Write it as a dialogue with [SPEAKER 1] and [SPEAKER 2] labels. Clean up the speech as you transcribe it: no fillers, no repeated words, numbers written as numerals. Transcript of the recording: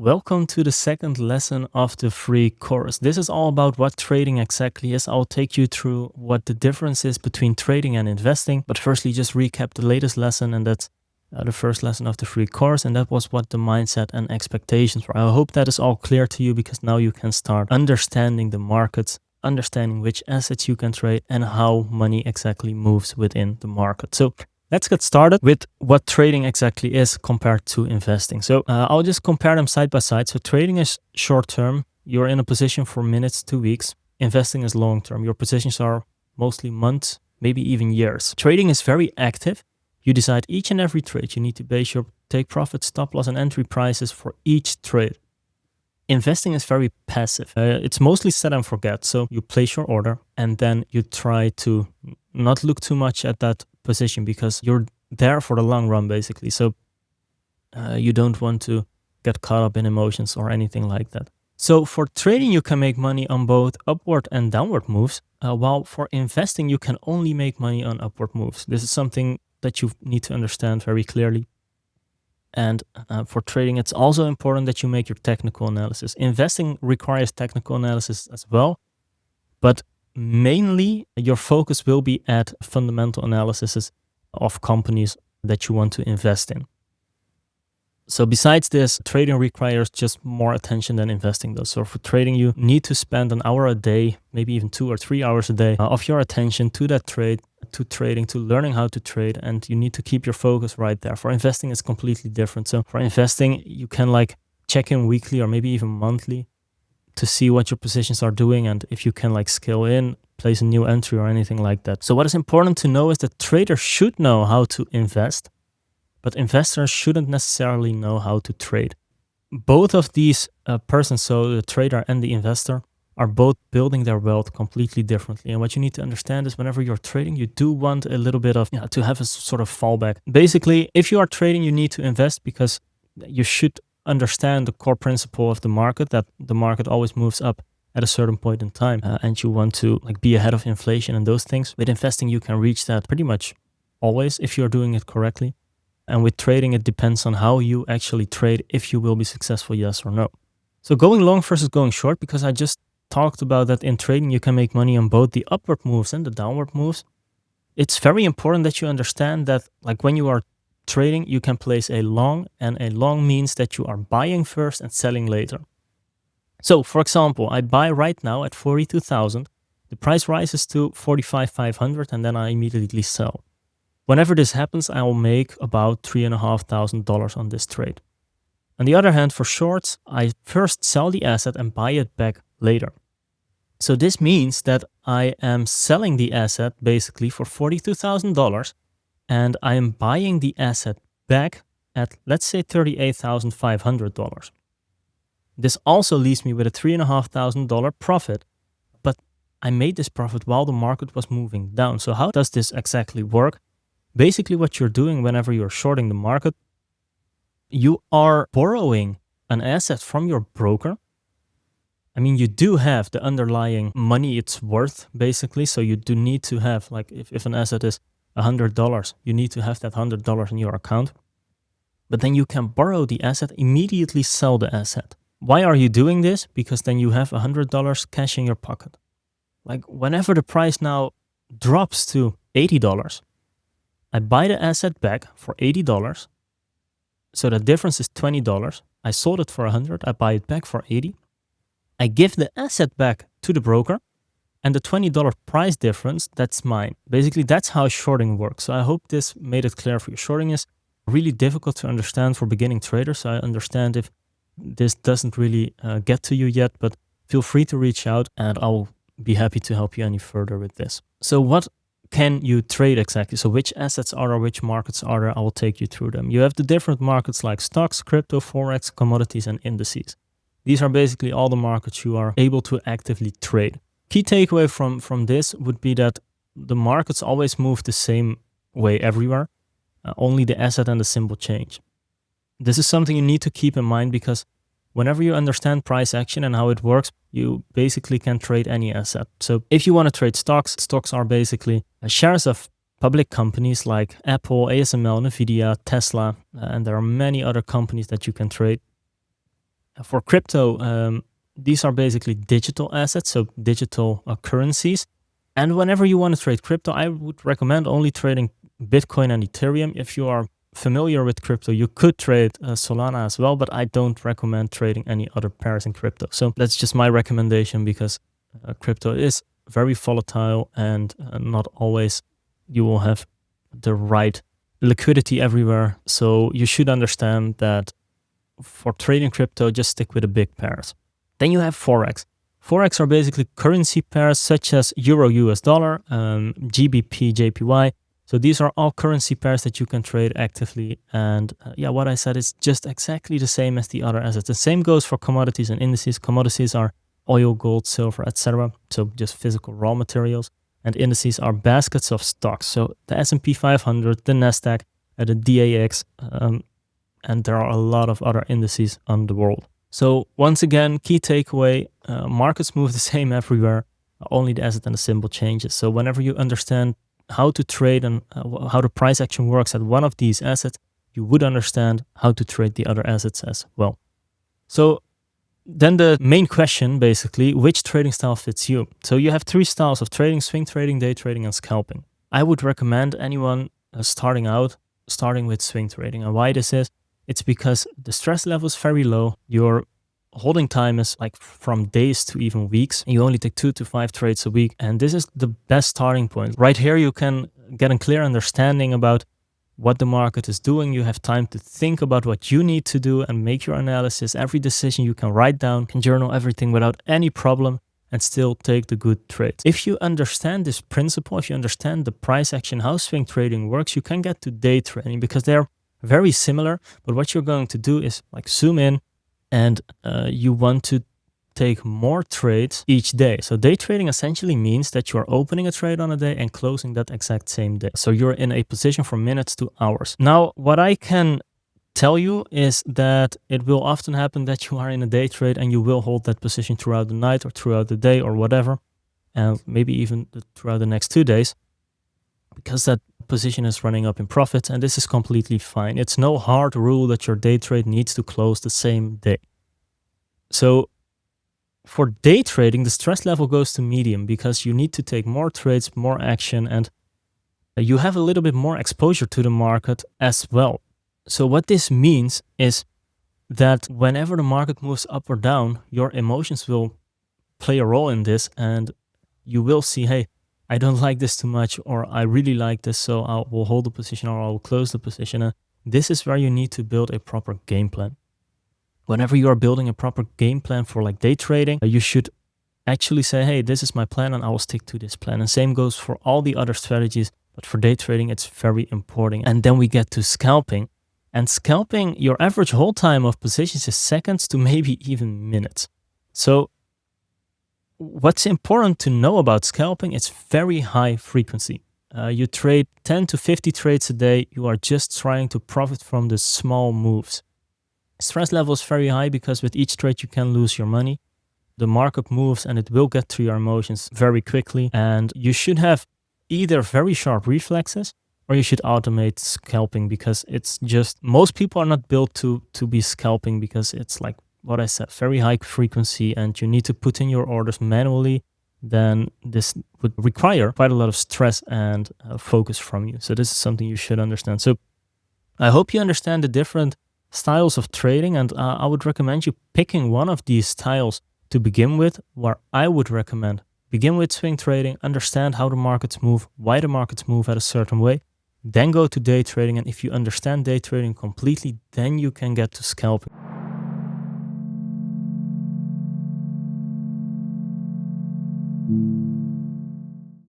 [SPEAKER 1] Welcome to the second lesson of the free course. This is all about what trading exactly is. I'll take you through what the difference is between trading and investing. But firstly, just recap the latest lesson, and that's the first lesson of the free course. And that was what the mindset and expectations were. I hope that is all clear to you, because now you can start understanding the markets, understanding which assets you can trade and how money exactly moves within the market. So let's get started with what trading exactly is compared to investing. So I'll just compare them side by side. So trading is short term. You're in a position for minutes to weeks. Investing is long term. Your positions are mostly months, maybe even years. Trading is very active. You decide each and every trade. You need to base your take profit, stop loss, and entry prices for each trade. Investing is very passive. It's mostly set and forget. So you place your order and then you try to not look too much at that position, because you're there for the long run, basically. So you don't want to get caught up in emotions or anything like that. So for trading, you can make money on both upward and downward moves, while for investing, you can only make money on upward moves. This is something that you need to understand very clearly. And for trading, it's also important that you make your technical analysis. Investing requires technical analysis as well, but mainly your focus will be at fundamental analysis of companies that you want to invest in. So besides this, trading requires just more attention than investing does. So for trading, you need to spend an hour a day, maybe even 2 or 3 hours a day of your attention to that trade, to trading, to learning how to trade, and you need to keep your focus right there. For investing, it's completely different. So for investing, you can check in weekly or maybe even monthly to see what your positions are doing and if you can scale in, place a new entry or anything like that. So what is important to know is that traders should know how to invest, but investors shouldn't necessarily know how to trade. Both of these persons, so the trader and the investor, are both building their wealth completely differently. And what you need to understand is whenever you're trading, you do want a little bit of, to have a sort of fallback. Basically, if you are trading, you need to invest because you should understand the core principle of the market, that the market always moves up at a certain point in time, and you want to be ahead of inflation and those things. With investing, you can reach that pretty much always if you're doing it correctly. And with trading, it depends on how you actually trade, if you will be successful, yes or no. So going long versus going short, because I just talked about that in trading, you can make money on both the upward moves and the downward moves. It's very important that you understand that when you are trading, you can place a long, and a long means that you are buying first and selling later. So for example, I buy right now at 42,000, the price rises to 45,500, and then I immediately sell. Whenever this happens, I will make about $3,500 on this trade. On the other hand, for shorts, I first sell the asset and buy it back later. So this means that I am selling the asset basically for $42,000, and I am buying the asset back at, let's say, $38,500. This also leaves me with a $3,500 profit, but I made this profit while the market was moving down. So how does this exactly work? Basically, what you're doing whenever you're shorting the market, you are borrowing an asset from your broker. I mean, you do have the underlying money it's worth, basically. So you do need to have, if an asset is $100, you need to have that $100 in your account. But then you can borrow the asset, immediately sell the asset. Why are you doing this? Because then you have $100 cash in your pocket. Whenever the price now drops to $80, I buy the asset back for $80. So the difference is $20. I sold it for $100. I buy it back for $80. I give the asset back to the broker, and the $20 price difference, that's mine. Basically, that's how shorting works. So I hope this made it clear for you. Shorting is really difficult to understand for beginning traders. So I understand if this doesn't really get to you yet, but feel free to reach out and I'll be happy to help you any further with this. So what can you trade exactly? So which assets are there, which markets are there? I will take you through them. You have the different markets like stocks, crypto, forex, commodities, and indices. These are basically all the markets you are able to actively trade. Key takeaway from this would be that the markets always move the same way everywhere. Only the asset and the symbol change. This is something you need to keep in mind, because whenever you understand price action and how it works, you basically can trade any asset. So if you want to trade stocks, stocks are basically shares of public companies like Apple, ASML, Nvidia, Tesla, and there are many other companies that you can trade. For crypto, these are basically digital assets, so digital currencies. And whenever you want to trade crypto, I would recommend only trading Bitcoin and Ethereum. If you are familiar with crypto, you could trade Solana as well, but I don't recommend trading any other pairs in crypto. So that's just my recommendation, because crypto is very volatile, and not always you will have the right liquidity everywhere. So you should understand that for trading crypto, just stick with the big pairs. Then you have Forex. Forex are basically currency pairs such as Euro US dollar, GBP JPY. So these are all currency pairs that you can trade actively. And what I said is just exactly the same as the other assets. The same goes for commodities and indices. Commodities are oil, gold, silver, etc. So just physical raw materials. And indices are baskets of stocks. So the S&P 500, the Nasdaq, the DAX, and there are a lot of other indices on the world. So once again, key takeaway, markets move the same everywhere, only the asset and the symbol changes. So whenever you understand how to trade and how the price action works at one of these assets, you would understand how to trade the other assets as well. So then the main question, basically, which trading style fits you? So you have 3 styles of trading: swing trading, day trading, and scalping. I would recommend anyone starting with swing trading. And why this is, it's because the stress level is very low. Your holding time is like from days to even weeks. You only take 2 to 5 trades a week. And this is the best starting point. Right here, you can get a clear understanding about what the market is doing. You have time to think about what you need to do and make your analysis. Every decision you can write down, can journal everything without any problem, and still take the good trades. If you understand this principle, if you understand the price action, how swing trading works, you can get to day trading, because they're very similar. But what you're going to do is like zoom in, and you want to take more trades each day. So day trading essentially means that you are opening a trade on a day and closing that exact same day. So you're in a position from minutes to hours. Now, what I can tell you is that it will often happen that you are in a day trade and you will hold that position throughout the night or throughout the day or whatever, and maybe even throughout the next 2 days, because that position is running up in profit, and this is completely fine. It's no hard rule that your day trade needs to close the same day. So for day trading, the stress level goes to medium, because you need to take more trades, more action, and you have a little bit more exposure to the market as well. So what this means is that whenever the market moves up or down, your emotions will play a role in this, and you will see, hey, I don't like this too much, or I really like this, so I will hold the position or I will close the position. And this is where you need to build a proper game plan. Whenever you are building a proper game plan for like day trading, you should actually say, hey, this is my plan and I will stick to this plan. And same goes for all the other strategies, but for day trading, it's very important. And then we get to scalping. And scalping, your average hold time of positions is seconds to maybe even minutes. So what's important to know about scalping, it's very high frequency. You trade 10 to 50 trades a day. You are just trying to profit from the small moves. Stress level is very high because with each trade you can lose your money. The market moves and it will get to your emotions very quickly. And you should have either very sharp reflexes or you should automate scalping, because it's just, most people are not built to be scalping, because it's like what I said, very high frequency and you need to put in your orders manually. Then this would require quite a lot of stress and focus from you. So this is something you should understand. So I hope you understand the different styles of trading, and I would recommend you picking one of these styles to begin with, where I would recommend begin with swing trading, understand how the markets move, why the markets move at a certain way, then go to day trading. And if you understand day trading completely, then you can get to scalping.